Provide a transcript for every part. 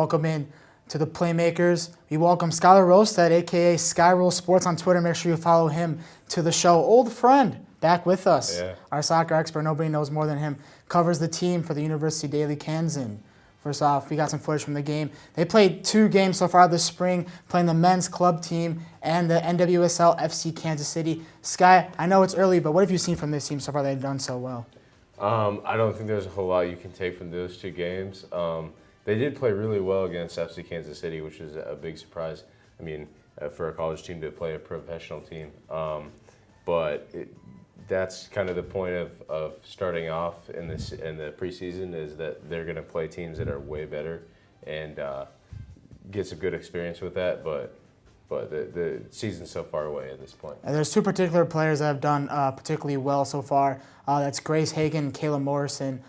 welcome in to the Playmakers. We welcome Skylar Rolstad, a.k.a. Skyroll Sports on Twitter. Make sure you follow him to the show. Old friend, back with us. Yeah. Our soccer expert, nobody knows more than him. Covers the team for the University Daily Kansan. First off, we got some footage from the game. They played 2 games so far this spring, playing the men's club team and the NWSL FC Kansas City. Sky, I know it's early, but what have you seen from this team so far that they've done so well? I don't think there's a whole lot you can take from those 2 games. They did play really well against FC Kansas City, which is a big surprise. I mean, for a college team to play a professional team. That's kind of the point of starting off in the preseason, is that they're going to play teams that are way better and get some good experience with that. But the season's so far away at this point. And there's 2 particular players that have done particularly well so far. That's Grace Hagan and Kayla Morrison.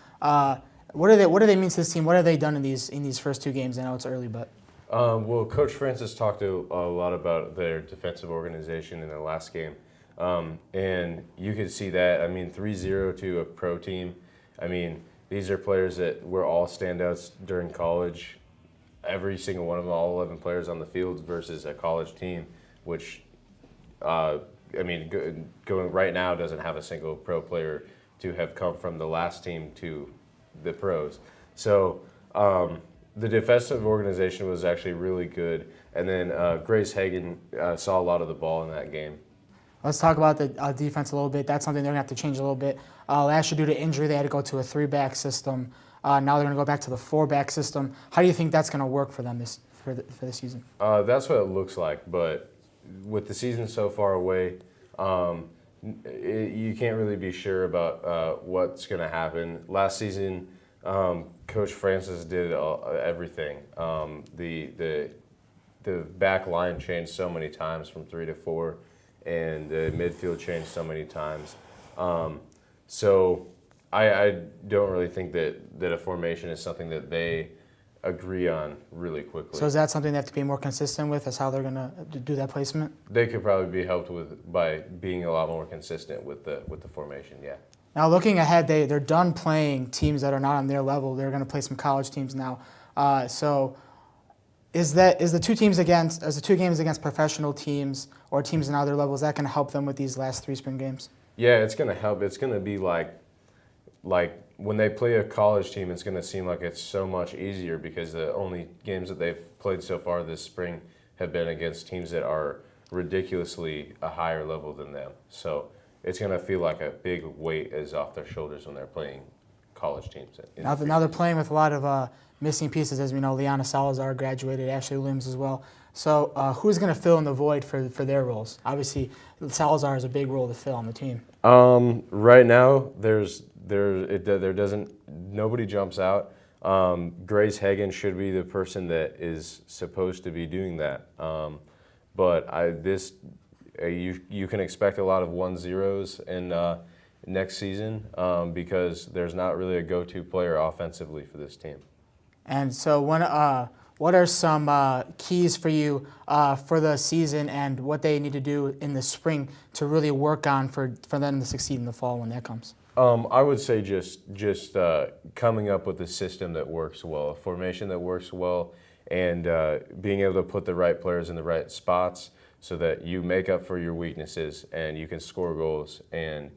What do they mean to this team? What have they done in these first 2 games? I know it's early, but well, Coach Francis talked a lot about their defensive organization in the last game, and you could see that. I mean, 3-0 to a pro team. I mean, these are players that were all standouts during college. Every single one of them, all 11 players on the field versus a college team, which, I mean, going right now doesn't have a single pro player to have come from the last team to the pros. So the defensive organization was actually really good. And then Grace Hagan saw a lot of the ball in that game. let's talk about the defense a little bit. That's something they're going to have to change a little bit. Last year, due to injury, they had to go to a 3-back system. Now they're going to go back to the 4-back system. How do you think that's going to work for them for this season? That's what it looks like. But with the season so far away, you can't really be sure about what's going to happen. Last season, Coach Francis did everything. The back line changed so many times from 3 to 4, and the midfield changed so many times. So I don't really think that a formation is something that they agree on really quickly. So is that something they have to be more consistent with, as how they're going to do that placement? They could probably be helped by being a lot more consistent with the formation, yeah. Now looking ahead, they're done playing teams that are not on their level. They're going to play some college teams now. So is the 2 games against professional teams or teams in other levels, that can help them with these last 3 spring games? Yeah, it's going to help. It's going to be like when they play a college team, it's going to seem like it's so much easier because the only games that they've played so far this spring have been against teams that are ridiculously a higher level than them. So it's going to feel like a big weight is off their shoulders when they're playing college teams. Now they're playing with a lot of missing pieces. As we know, Liana Salazar graduated, Ashley Limbs as well. So who's going to fill in the void for their roles? Obviously, Salazar has a big role to fill on the team. Right now, nobody jumps out. Grace Hagan should be the person that is supposed to be doing that. You can expect a lot of 1-0s in next season because there's not really a go-to player offensively for this team. And so what are some keys for you for the season and what they need to do in the spring to really work on for them to succeed in the fall when that comes? I would say just coming up with a system that works well, a formation that works well, and being able to put the right players in the right spots so that you make up for your weaknesses and you can score goals. And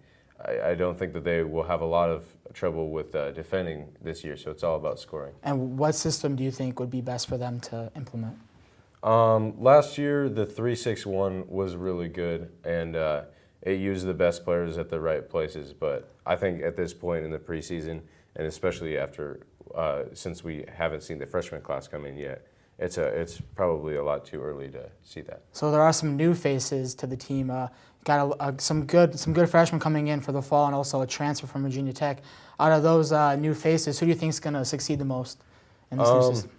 I don't think that they will have a lot of trouble with defending this year, so it's all about scoring. And what system do you think would be best for them to implement? Last year, the 3-6-1 was really good, and it used the best players at the right places. But I think at this point in the preseason, and especially after, since we haven't seen the freshman class come in yet, it's probably a lot too early to see that. So there are some new faces to the team. Got some good freshmen coming in for the fall, and also a transfer from Virginia Tech. Out of those new faces, who do you think is going to succeed the most in this new system?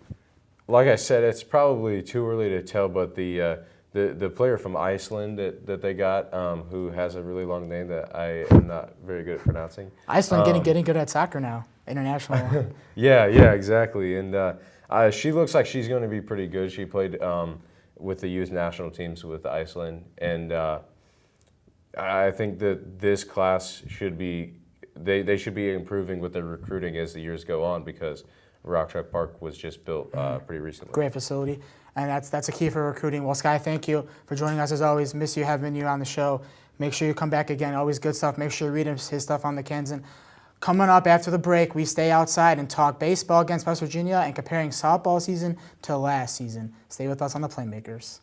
Like I said, it's probably too early to tell, but the player from Iceland that they got, who has a really long name that I am not very good at pronouncing. Iceland getting good at soccer now, international. Yeah, exactly. And she looks like she's going to be pretty good. She played with the youth national teams with Iceland, and I think that this class should be they should be improving with their recruiting as the years go on, because Rock Truck Park was just built pretty recently. Great facility, and that's a key for recruiting. Well, Sky, thank you for joining us as always. Miss you having you on the show. Make sure you come back again. Always good stuff. Make sure you read his stuff on the Kansan. Coming up after the break, we stay outside and talk baseball against West Virginia and comparing softball season to last season. Stay with us on the Playmakers.